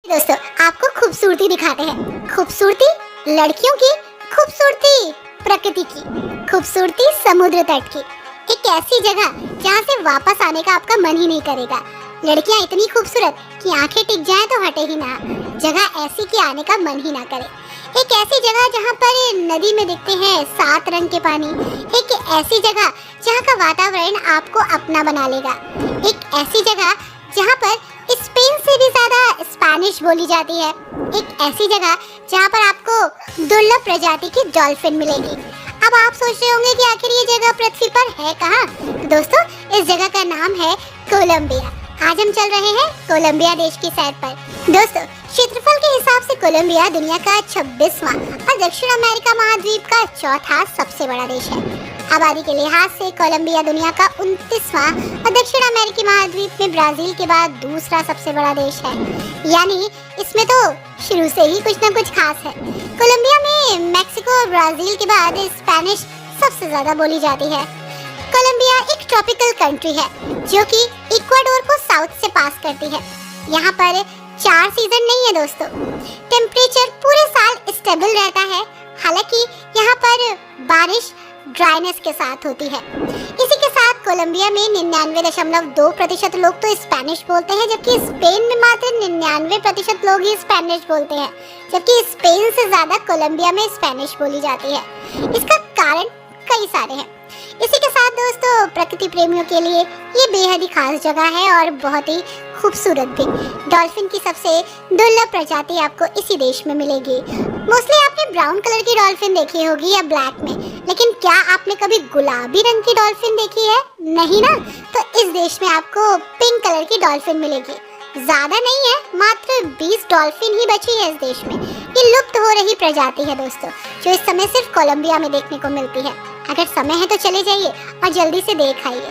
दोस्तों आपको खूबसूरती दिखाते हैं। खूबसूरती लड़कियों की, खूबसूरती प्रकृति की, खूबसूरती समुद्र तट की। एक ऐसी जगह जहाँ से वापस आने का आपका मन ही नहीं करेगा। लड़कियाँ इतनी खूबसूरत कि आंखें टिक जाएं तो हटे ही ना। जगह ऐसी कि आने का मन ही ना करे। एक ऐसी जगह जहाँ पर नदी में दिखते हैं 7 रंग के पानी। एक ऐसी जगह जहाँ का वातावरण आपको अपना बना लेगा। एक ऐसी जगह जहाँ पर स्पेन से भी ज्यादा स्पेनिश बोली जाती है। एक ऐसी जगह जहाँ पर आपको दुर्लभ प्रजाति की डॉल्फिन मिलेगी। अब आप सोच रहे होंगे कि आखिर ये जगह पृथ्वी पर है कहाँ? तो दोस्तों इस जगह का नाम है कोलंबिया। आज हम चल रहे हैं कोलंबिया देश की सैर पर। दोस्तों क्षेत्रफल के हिसाब से कोलंबिया दुनिया का 26वां और दक्षिण अमेरिका महाद्वीप का चौथा सबसे बड़ा देश है। आबादी के लिहाज से कोलंबिया दुनिया का 29वां और दक्षिण अमेरिकी महाद्वीप में ब्राजील के बाद दूसरा सबसे बड़ा देश है। यानी इसमें तो शुरू से ही कुछ न कुछ खास है। कोलंबिया में मैक्सिको और ब्राजील के बाद स्पेनिश सबसे ज्यादा बोली जाती है। कोलंबिया एक ट्रॉपिकल कंट्री है जो कि इक्वाडोर को साउथ से पास करती है। यहाँ पर 4 सीजन नहीं है दोस्तों। टेम्परेचर पूरे साल स्टेबल रहता है। हालांकि यहाँ पर बारिश ड्राइनेस के साथ होती है। इसी के साथ कोलंबिया में 99.2% लोग तो स्पेनिश बोलते हैं, जबकि स्पेन में मात्र 99% लोग ही स्पेनिश बोलते हैं, जबकि स्पेन से ज्यादा कोलंबिया में स्पेनिश बोली जाती है। इसका कारण कई सारे हैं। इसी के साथ दोस्तों प्रकृति प्रेमियों के लिए ये बेहद ही खास जगह है और बहुत ही खूबसूरत भी। डॉल्फिन की सबसे दुर्लभ प्रजाति आपको इसी देश में मिलेगी। मोस्टली आपने ब्राउन कलर की डॉल्फिन देखी होगी या ब्लैक में, लेकिन क्या आपने कभी गुलाबी रंग की डॉल्फिन देखी है? नहीं ना? तो इस देश में आपको पिंक कलर की डॉल्फिन मिलेगी। ज्यादा नहीं है, मात्र 20 डॉल्फिन ही बची है इस देश में। ये लुप्त हो रही प्रजाति है दोस्तों, जो इस समय सिर्फ कोलंबिया में देखने को मिलती है। अगर समय है तो चले जाइए और जल्दी से देख आइए।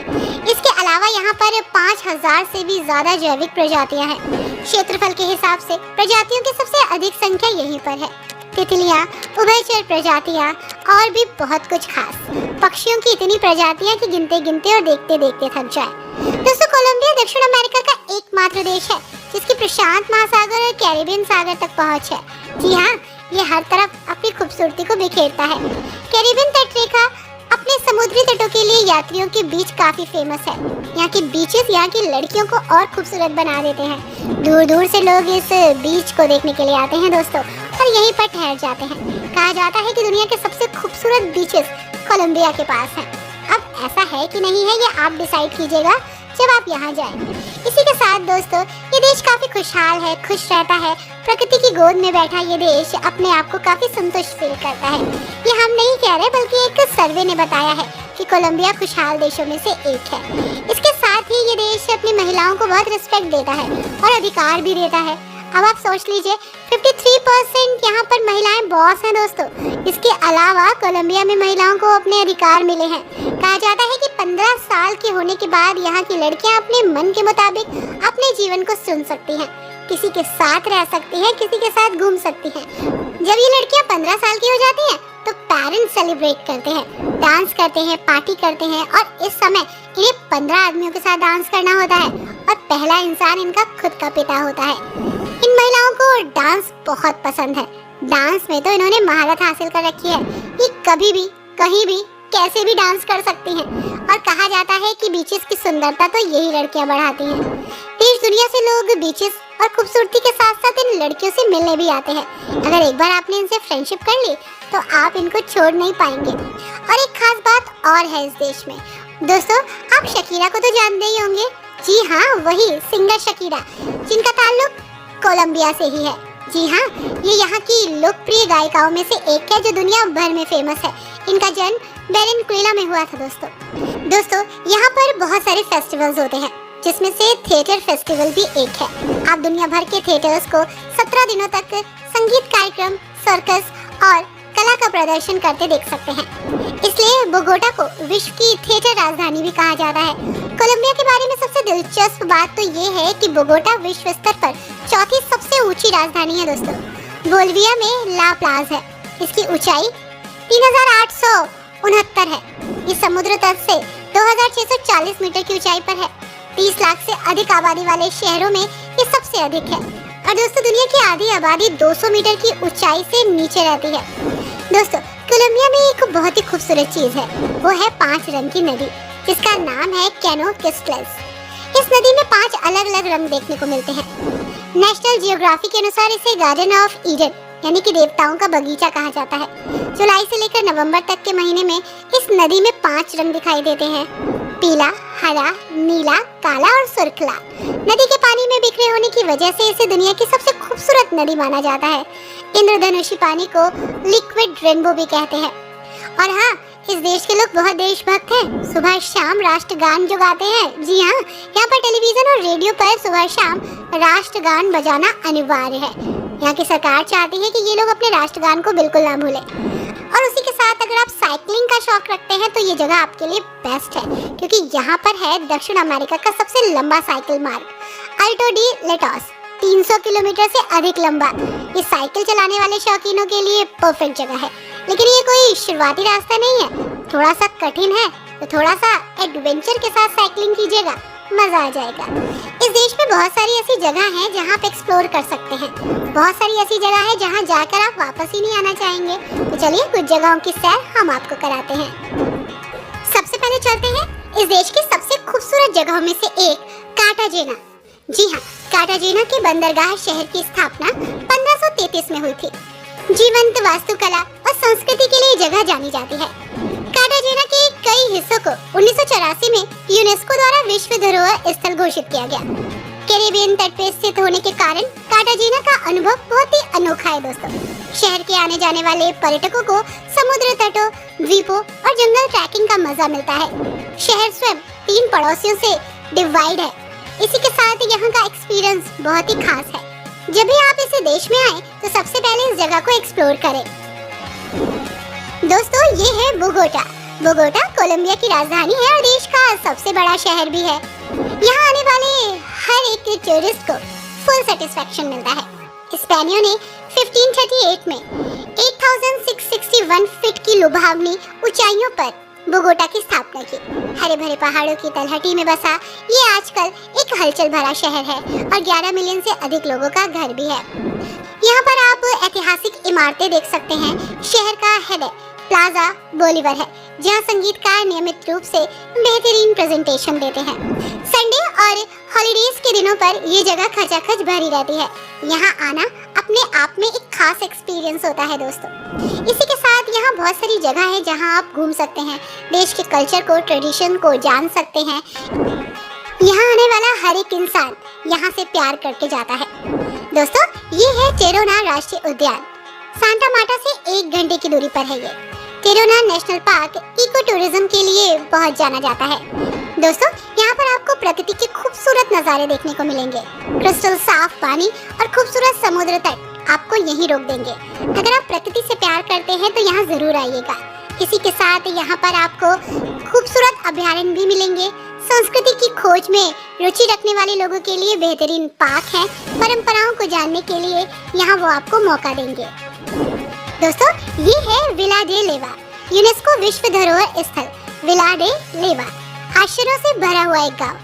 इसके अलावा यहाँ पर 5000 से भी ज्यादा जैविक प्रजातियां हैं। क्षेत्रफल के हिसाब से प्रजातियों की सबसे अधिक संख्या यहीं पर है। तितलियां, उभयचर प्रजातियां और भी बहुत कुछ खास। पक्षियों की इतनी प्रजातियां कि गिनते गिनते और देखते देखते थक जाए। दोस्तों कोलंबिया दक्षिण अमेरिका का एकमात्र देश है जिसकी प्रशांत महासागर और कैरिबियन सागर तक पहुंच है। जी हाँ, ये हर तरफ अपनी खूबसूरती को बिखेरता है। कैरिबियन तटरेखा अपने समुद्री तटों के लिए यात्रियों के बीच काफी फेमस है। यहाँ की बीचेस यहाँ की लड़कियों को और खूबसूरत बना देते हैं। दूर दूर से लोग इस बीच को देखने के लिए आते हैं दोस्तों, और यहीं पर ठहर जाते हैं। कहा जाता है कि दुनिया के सबसे खूबसूरत बीचेस कोलंबिया के पास हैं। अब ऐसा है कि नहीं है, ये आप डिसाइड कीजिएगा जब आप यहाँ जाएं। इसी के साथ दोस्तों ये देश काफी खुशहाल है, खुश रहता है। प्रकृति की गोद में बैठा ये देश अपने आप को काफी संतुष्ट फील करता है। ये हम नहीं कह रहे, बल्कि एक सर्वे ने बताया है कि कोलंबिया खुशहाल देशों में से एक है। इसके साथ ही ये देश अपनी महिलाओं को बहुत रिस्पेक्ट देता है और अधिकार भी देता है। अब आप सोच लीजिए 53% यहाँ पर महिलाएं बॉस हैं दोस्तों। इसके अलावा कोलंबिया में महिलाओं को अपने अधिकार मिले हैं। कहा जाता है कि 15 साल के होने के बाद यहाँ की लड़कियाँ अपने मन के मुताबिक अपने जीवन को चुन सकती हैं। किसी के साथ रह सकती हैं, किसी के साथ घूम सकती हैं। जब ये लड़कियाँ 15 साल की हो जाती हैं तो पेरेंट्स सेलिब्रेट करते हैं, डांस करते हैं, पार्टी करते हैं, और इस समय इन्हें 15 आदमियों के साथ डांस करना होता है और पहला इंसान इनका खुद का पिता होता है। इन महिलाओं को डांस बहुत पसंद है। डांस में तो इन्होंने महारत हासिल कर रखी है। ये कभी भी, कहीं भी, कैसे भी डांस कर सकती हैं। और कहा जाता है कि बीचेस की सुंदरता तो यही लड़कियां बढ़ाती हैं। देश दुनिया से लोग बीचेस और खूबसूरती के साथ साथ इन लड़कियों से मिलने भी आते हैं। अगर एक बार आपने इनसे फ्रेंडशिप कर ली तो आप इनको छोड़ नहीं पाएंगे। और एक खास बात और है इस देश में दोस्तों, आप शकीरा को तो जानते ही होंगे। जी हाँ, वही सिंगर शकीरा, जिनका ताल्लुक कोलंबिया से ही है। जी हाँ, ये यहाँ की लोकप्रिय गायिकाओं में से एक है जो दुनिया भर में फेमस है। इनका जन्म बेरेनक्विला में हुआ था दोस्तों यहाँ पर बहुत सारे फेस्टिवल्स होते हैं, जिसमें से थिएटर फेस्टिवल भी एक है। आप दुनिया भर के थिएटर्स को 17 दिनों तक संगीत कार्यक्रम, सर्कस और कला का प्रदर्शन करते देख सकते हैं। इसलिए बोगोटा को विश्व की थिएटर राजधानी भी कहा जाता है। कोलंबिया के बारे में सबसे दिलचस्प बात तो ये है कि बोगोटा विश्व स्तर पर चौथी सबसे ऊंची राजधानी है दोस्तों। बोलिविया में ला प्लाज है। इसकी ऊंचाई 3869 है। ये समुद्र तल से 2640 मीटर की ऊंचाई पर है। 30 लाख से अधिक आबादी वाले शहरों में ये सबसे अधिक है। और दोस्तों दुनिया की आधी आबादी 200 मीटर की ऊंचाई से नीचे रहती है। दोस्तों कोलंबिया में एक बहुत ही खूबसूरत चीज है, वो है 5 रंग की नदी जिसका नाम है कैनो क्रिस्टल्स। इस नदी में 5 अलग अलग रंग देखने को मिलते हैं। नेशनल जियोग्राफी के अनुसार इसे गार्डन ऑफ ईडन यानी कि देवताओं का बगीचा कहा जाता है। जुलाई से लेकर नवंबर तक के महीने में इस नदी में 5 रंग दिखाई देते हैं, पीला, हरा, नीला, काला और सुर्ख लाल। नदी के पानी में बिखरे होने की वजह से इसे दुनिया की सबसे खूबसूरत नदी माना जाता है। इंद्रधनुषी पानी को लिक्विड रेनबो भी कहते हैं। और हाँ, इस देश के लोग बहुत देशभक्त हैं। सुबह शाम राष्ट्रगान जो गाते हैं। जी हाँ, यहाँ पर टेलीविजन और रेडियो पर सुबह शाम राष्ट्रगान बजाना अनिवार्य है। यहाँ की सरकार चाहती है कि ये लोग अपने राष्ट्रगान को बिल्कुल ना भूलें। और उसी के साथ अगर आप साइकिलिंग का शौक रखते हैं तो ये जगह आपके लिए बेस्ट है, क्योंकि यहाँ पर है दक्षिण अमेरिका का सबसे लंबा साइकिल मार्ग अल्टो डी लेटोस, 300 किलोमीटर से अधिक लंबा। ये साइकिल चलाने वाले शौकीनों के लिए परफेक्ट जगह है। लेकिन ये कोई शुरुआती रास्ता नहीं है, थोड़ा सा कठिन है, तो थोड़ा सा एडवेंचर के साथ साइकिलिंग कीजिएगा, मजा आ जाएगा। इस देश में बहुत सारी ऐसी जगह हैं जहां आप एक्सप्लोर कर सकते हैं। बहुत सारी ऐसी जगह है जहां जाकर आप वापस ही नहीं आना चाहेंगे। तो चलिए कुछ जगहों की सैर हम आपको कराते हैं। सबसे पहले चलते हैं इस देश की सबसे खूबसूरत जगहों में से एक, कार्टाजेना। जी हाँ, कार्टाजेना के बंदरगाह शहर की स्थापना 1533 में हुई थी। जीवंत वास्तुकला और संस्कृति के लिए जगह जानी जाती है। कार्टाजेना के कई हिस्सों को 1984 में यूनेस्को द्वारा विश्व धरोहर स्थल घोषित किया गया। कैरिबियन तट पे स्थित होने के कारण कार्टाजेना का अनुभव बहुत ही अनोखा है दोस्तों। शहर के आने जाने वाले पर्यटकों को समुद्र तटों, द्वीपों और जंगल ट्रैकिंग का मजा मिलता है। शहर स्वयं 3 पड़ोसियों से डिवाइड है। इसी के साथ यहाँ का एक्सपीरियंस बहुत ही खास है। जब भी आप इस देश में आए तो सबसे पहले इस जगह को एक्सप्लोर करें। दोस्तों ये है बोगोटा। बोगोटा कोलंबिया की राजधानी है और देश का सबसे बड़ा शहर भी है। यहाँ आने वाले हर एक टूरिस्ट को फुल सेटिस्फेक्शन मिलता है। स्पेनियों ने 1538 में 8661 फीट की लुभावनी ऊंचाइयों पर बोगोटा की स्थापना की। हरे भरे पहाड़ों की तलहटी में बसा ये आजकल एक हलचल भरा शहर है और 11 मिलियन से अधिक लोगों का घर भी है। यहाँ पर आप ऐतिहासिक इमारतें देख सकते हैं। शहर का हेड प्लाजा बोलीवर है, जहाँ संगीतकार नियमित रूप से बेहतरीन प्रेजेंटेशन देते हैं। संडे और हॉलिडेज के दिनों पर ये जगह खचाखच भरी रहती है। यहाँ आना अपने आप में एक खास एक्सपीरियंस होता है दोस्तों। इसी के साथ यहाँ बहुत सारी जगह है जहाँ आप घूम सकते हैं, देश के कल्चर को, ट्रेडिशन को जान सकते हैं। यहाँ आने वाला हर एक इंसान यहाँ से प्यार करके जाता है। दोस्तों ये है टेरोना राष्ट्रीय उद्यान। सांता मार्टा से 1 घंटे की दूरी पर है ये। टेरोना नेशनल पार्क इको टूरिज्म के लिए बहुत जाना जाता है। दोस्तों यहाँ पर आपको प्रकृति के खूबसूरत नज़ारे देखने को मिलेंगे। क्रिस्टल साफ पानी और खूबसूरत समुद्र तट आपको यहीं रोक देंगे। अगर आप प्रकृति से प्यार करते हैं तो यहाँ जरूर आइएगा। इसी के साथ यहाँ पर आपको खूबसूरत अभयारण्य भी मिलेंगे। संस्कृति की खोज में रुचि रखने वाले लोगों के लिए बेहतरीन पार्क है। परंपराओं को जानने के लिए यहाँ वो आपको मौका देंगे। दोस्तों ये है विला डे लेवा, यूनेस्को विश्व धरोहर स्थल। विला डे लेवा आश्चर्यों से भरा हुआ एक गांव।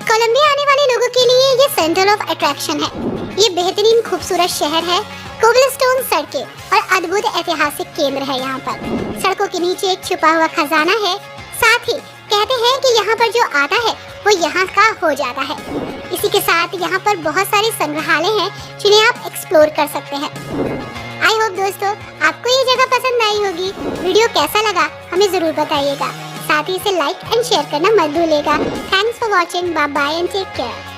कोलंबिया आने वाले लोगों के लिए ये सेंटर ऑफ अट्रैक्शन है। ये बेहतरीन खूबसूरत शहर है। कोबलस्टोन सड़कें और अद्भुत ऐतिहासिक केंद्र है। यहाँ पर सड़कों के नीचे एक छुपा हुआ खजाना है। साथ ही कहते हैं कि यहाँ पर जो आता है वो यहाँ का हो जाता है। इसी के साथ यहाँ पर बहुत सारे संग्रहालय हैं जिन्हें आप एक्सप्लोर कर सकते हैं। आई होप दोस्तों आपको ये जगह पसंद आई होगी। वीडियो कैसा लगा हमें जरूर बताइएगा। साथ ही इसे लाइक एंड शेयर करना मत भूलिएगा। Thanks for watching. Bye bye and take care.